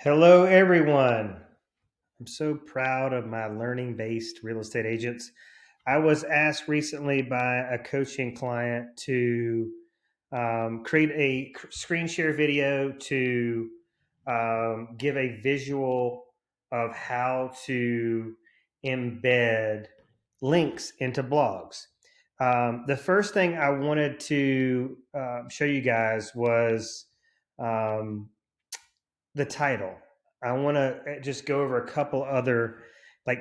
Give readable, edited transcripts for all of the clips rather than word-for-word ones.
Hello, everyone. I'm so proud of my learning based real estate agents. I was asked recently by a coaching client to create a screen share video to give a visual of how to embed links into blogs. The first thing I wanted to show you guys was um, the title. I want to just go over a couple other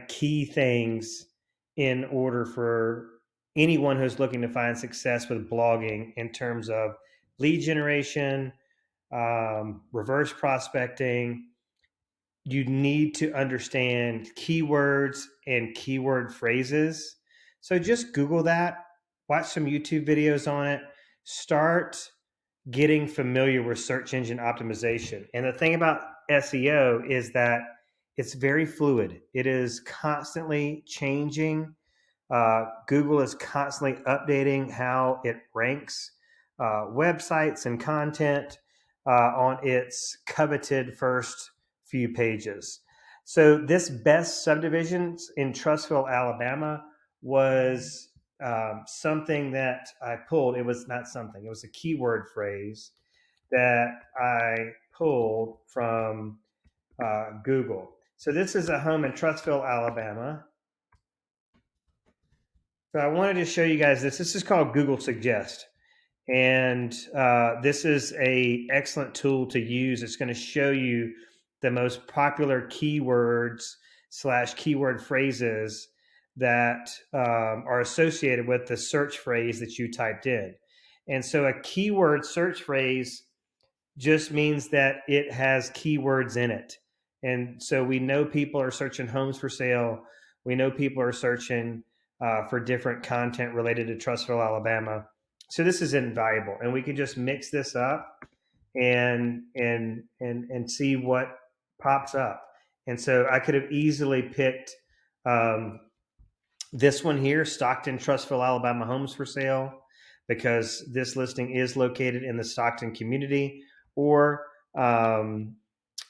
key things in order for anyone who's looking to find success with blogging in terms of lead generation, reverse prospecting. You need to understand keywords and keyword phrases. So just Google that, watch some YouTube videos on it, start getting familiar with search engine optimization. And the thing about SEO is that it's very fluid. It is constantly changing. Google is constantly updating how it ranks websites and content on its coveted first few pages. So this best subdivisions in Trussville, Alabama was something that I pulled. It was not something, it was a keyword phrase that I pulled from Google. So this is a home in Trussville, Alabama. So I wanted to show you guys this. This is called Google Suggest. And this is a excellent tool to use. It's going to show you the most popular keywords / keyword phrases that are associated with the search phrase that you typed in. And so a keyword search phrase just means that it has keywords in it. And so we know people are searching homes for sale. We know people are searching for different content related to Trussville, Alabama. So this is invaluable, and we can just mix this up and see what pops up. And so I could have easily picked this one here, Stockton, Trussville, Alabama homes for sale, because this listing is located in the Stockton community. Or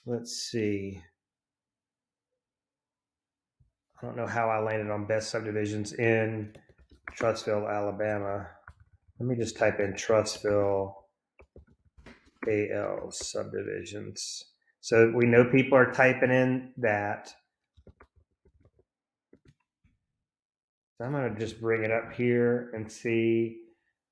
let's see. I don't know how I landed on best subdivisions in Trussville, Alabama. Let me just type in Trussville AL subdivisions. So we know people are typing in that. So I'm going to just bring it up here and see.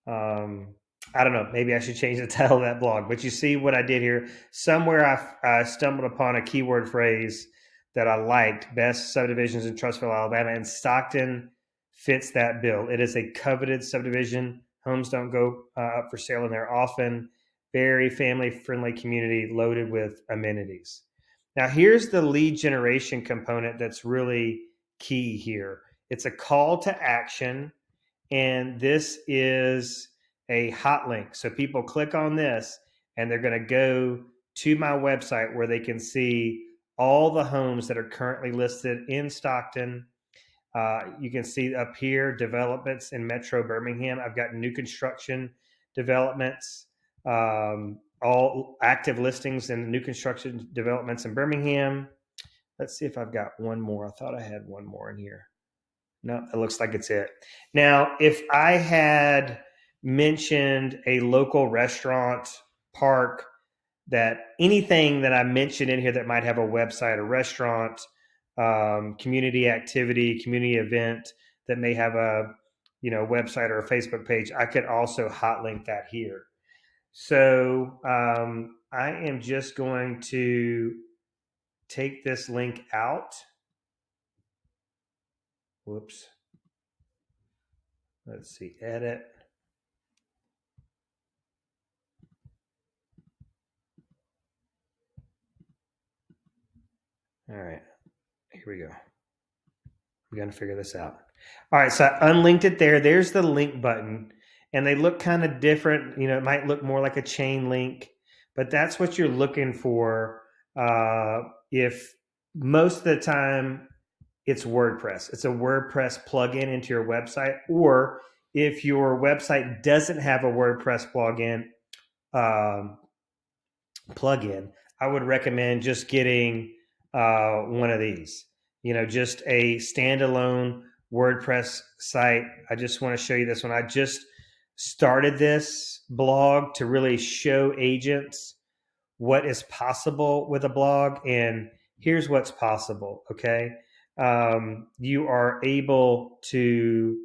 I don't know. Maybe I should change the title of that blog. But you see what I did here. Somewhere I stumbled upon a keyword phrase that I liked, best subdivisions in Trussville, Alabama, and Stockton fits that bill. It is a coveted subdivision. Homes don't go up for sale in there often. Very family-friendly community loaded with amenities. Now, here's the lead generation component that's really key here. It's a call to action, and this is a hot link. So people click on this, and they're going to go to my website where they can see all the homes that are currently listed in Stockton. You can see up here developments in Metro Birmingham. I've got new construction developments, all active listings in new construction developments in Birmingham. Let's see if I've got one more. I thought I had one more in here. No, it looks like it's it. Now, if I had mentioned a local restaurant, park, that anything that I mentioned in here that might have a website, a restaurant, community activity, community event that may have a website or a Facebook page, I could also hot link that here. So I am just going to take this link out. Whoops. Let's see, edit. All right, here we go. We're going to figure this out. All right, so I unlinked it there. There's the link button, and they look kind of different. It might look more like a chain link, but that's what you're looking for. If most of the time it's WordPress, it's a WordPress plugin into your website, or if your website doesn't have a WordPress plugin, I would recommend just getting one of these. Just a standalone WordPress site. I just want to show you this one. I just started this blog to really show agents what is possible with a blog, and here's what's possible. Okay, you are able to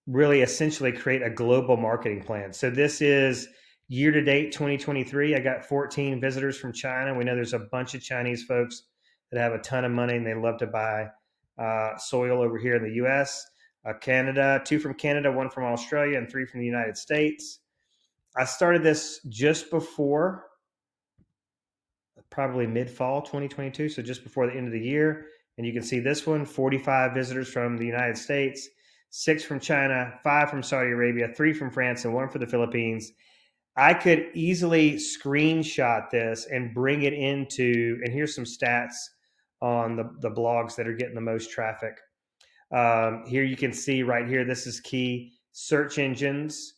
really essentially create a global marketing plan. So this is year to date 2023. I got 14 visitors from China. We know there's a bunch of Chinese folks that have a ton of money and they love to buy soil over here in the US. Canada, 2 from Canada, 1 from Australia, and 3 from the United States. I started this just before, probably mid-fall 2022, so just before the end of the year. And you can see this one, 45 visitors from the United States, 6 from China, 5 from Saudi Arabia, 3 from France, and 1 for the Philippines. I could easily screenshot this and bring it into, and here's some stats on the blogs that are getting the most traffic. Here you can see right here, this is key. Search engines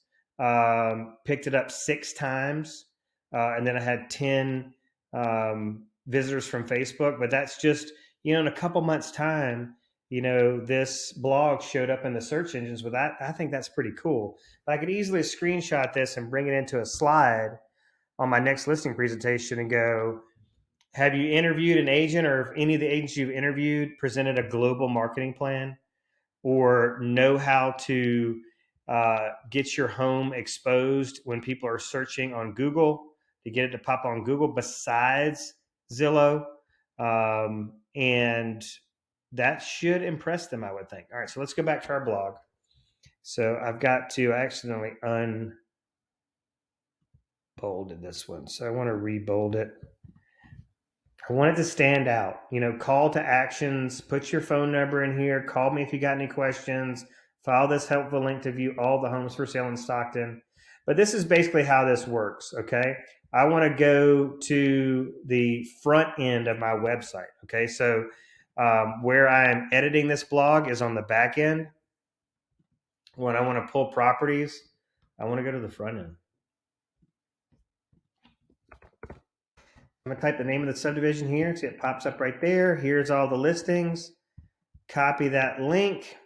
picked it up 6 times. And then I had 10 visitors from Facebook, but that's just, in a couple months time, this blog showed up in the search engines. With that, I think that's pretty cool. But I could easily screenshot this and bring it into a slide on my next listing presentation and go, have you interviewed an agent, or if any of the agents you've interviewed presented a global marketing plan, or know how to get your home exposed when people are searching on Google, to get it to pop on Google besides Zillow. And that should impress them, I would think. All right, so let's go back to our blog. So I've got to accidentally unbolded this one. So I want to rebold it. I want it to stand out. Call to actions, put your phone number in here. Call me if you got any questions. Follow this helpful link to view all the homes for sale in Stockton. But this is basically how this works, okay? I want to go to the front end of my website, okay? So where I'm editing this blog is on the back end. When I want to pull properties, I want to go to the front end. I'm going to type the name of the subdivision here. See, it pops up right there. Here's all the listings. Copy that link.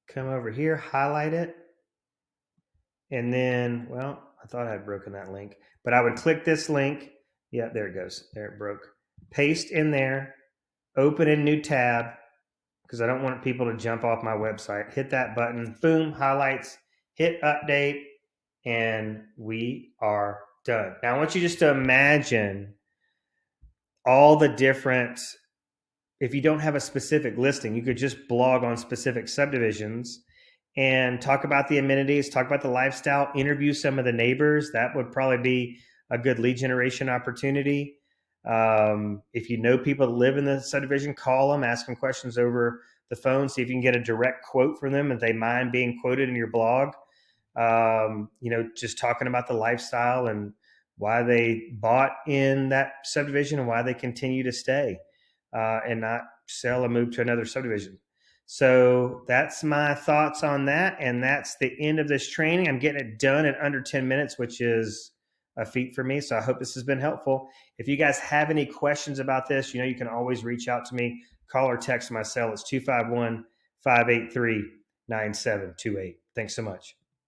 Come over here, highlight it. And then, well, I thought I had broken that link, but I would click this link. Yeah, there it goes. There it broke. Paste in there, open a new tab, because I don't want people to jump off my website. Hit that button, boom, highlights, hit update, and we are done. Now I want you just to imagine all the different, if you don't have a specific listing, you could just blog on specific subdivisions and talk about the amenities, talk about the lifestyle, interview some of the neighbors. That would probably be a good lead generation opportunity. If you know people that live in the subdivision, call them, ask them questions over the phone, see if you can get a direct quote from them if they mind being quoted in your blog. Just talking about the lifestyle and why they bought in that subdivision and why they continue to stay and not sell or move to another subdivision. So that's my thoughts on that. And that's the end of this training. I'm getting it done in under 10 minutes, which is a feat for me. So I hope this has been helpful. If you guys have any questions about this, you can always reach out to me. Call or text my cell. It's 251-583-9728. Thanks so much.